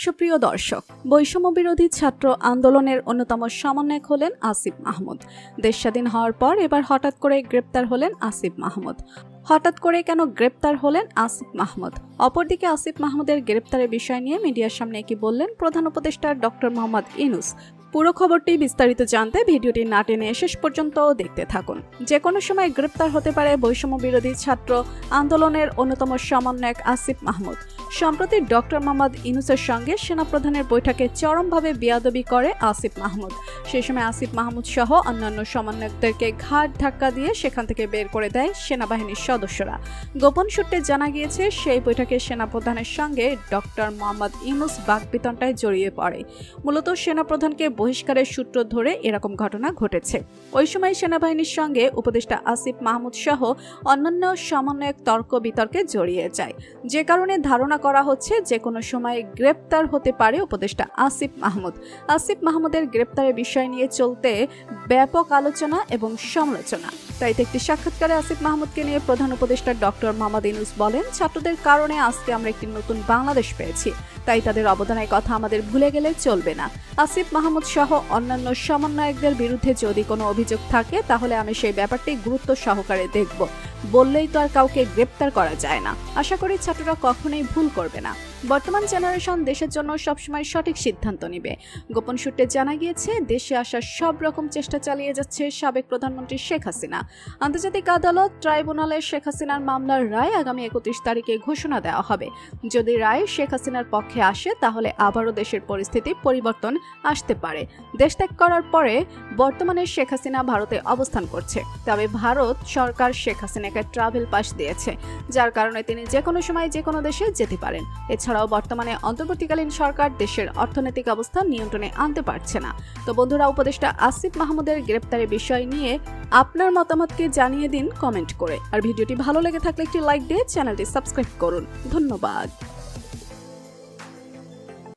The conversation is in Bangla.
সুপ্রিয় দর্শক, বৈষম্য বিরোধী ছাত্র আন্দোলনের অন্যতম সমন্বয়ক হলেন আসিফ মাহমুদ। দেশ স্বাধীন হওয়ার পর এবার হঠাৎ করে গ্রেপ্তার হলেন আসিফ মাহমুদ। হঠাৎ করে কেন গ্রেপ্তার হলেন আসিফ মাহমুদ? অপরদিকে আসিফ মাহমুদের গ্রেপ্তারের বিষয় নিয়ে মিডিয়ার সামনে কি বললেন প্রধান উপদেষ্টা ডক্টর মোহাম্মদ ইউনূস? পুরো খবরটি বিস্তারিত জানতে ভিডিওটি না টেনে শেষ পর্যন্ত দেখতে থাকুন। যে কোনো সময় গ্রেপ্তার হতে পারে বৈষম্য বিরোধী ছাত্র আন্দোলনের অন্যতম সমন্বয়ক আসিফ মাহমুদ। সম্প্রতি ডক্টর মোহাম্মদ ইউনূসের সঙ্গে সেনাপ্রধানের বৈঠকে চরমভাবে বেয়াদবি করে আসিফ মাহমুদ। সেই সময় আসিফ মাহমুদ সহ অন্যান্য সমন্বয়কদেরকে ঘাট ধাক্কা দিয়ে সেখান থেকে বের করে দেয় সেনাবাহিনীর সদস্যরা। গোপন সূত্রে জানা গিয়েছে, সেই বৈঠকে সেনাপ্রধানের সঙ্গে ডক্টর মোহাম্মদ ইউনূস বাকবিতণ্ডায় জড়িয়ে পড়ে। মূলত সেনাপ্রধানকে বহিষ্কারের সূত্র ধরে এরকম ঘটনা ঘটেছে। ওই সময় সেনাবাহিনীর সঙ্গে উপদেষ্টা আসিফ মাহমুদ সহ অন্যান্য সমন্বয়ক তর্ক বিতর্কে জড়িয়ে যায়, যে কারণে ধারণা করা হচ্ছে যে কোনো সময় গ্রেপ্তার হতে পারে উপদেষ্টা আসিফ মাহমুদ। আসিফ মাহমুদের গ্রেপ্তারের বিষয় নিয়ে চলতে ব্যাপক আলোচনা এবং সমালোচনা। তাই একটি সাক্ষাৎকারে আসিফ মাহমুদকে নিয়ে প্রধান উপদেষ্টা ডক্টর মোহাম্মদ ইউনূস বলেন, ছাত্রদের কারণে আজকে আমরা একটি নতুন বাংলাদেশ পেয়েছি, তাই তাদের অবদানের কথা আমাদের ভুলে গেলে চলবে না। আসিফ মাহমুদ সহ অন্যান্য সমন্বয়কদের বিরুদ্ধে যদি কোনো অভিযোগ থাকে তাহলে আমি সেই ব্যাপারটি গুরুত্ব সহকারে দেখব। বললেই তো আর কাউকে গ্রেপ্তার করা যায় না। আশা করি ছাত্ররা কখনোই ভুল করবে না। বর্তমান জেনারেশন দেশের জন্য সবসময় সঠিক সিদ্ধান্ত নেবে। গোপন সূত্রে জানা গিয়েছে, দেশে আসার সব রকম চেষ্টা চালিয়ে যাচ্ছে সাবেক প্রধানমন্ত্রী শেখ হাসিনা। আন্তর্জাতিক আদালত ট্রাইব্যুনালে শেখ হাসিনার মামলার রায় আগামী 31 তারিখে ঘোষণা দেওয়া হবে। যদি রায় শেখ হাসিনার পক্ষে আসে তাহলে আবারও দেশের পরিস্থিতি পরিবর্তন আসতে পারে। দেশ ত্যাগ করার পরে বর্তমানে শেখ হাসিনা ভারতে অবস্থান করছে, তবে ভারত সরকার শেখ হাসিনাকে ট্রাভেল পাস দিয়েছে, যার কারণে তিনি যে কোনো সময় যে কোনো দেশে যেতে পারেন। এছাড়াও বর্তমানে অন্তর্বর্তীকালীন সরকার দেশের অর্থনৈতিক অবস্থা নিয়ন্ত্রণে আনতে পারছে না। তো বন্ধুরা, উপদেষ্টা আসিফ মাহমুদের গ্রেপ্তারের বিষয় নিয়ে আপনার মতামতকে জানিয়ে দিন কমেন্ট করে। আর ভিডিওটি ভালো লেগে থাকলে একটি লাইক দিয়ে চ্যানেলটি সাবস্ক্রাইব করুন। ধন্যবাদ।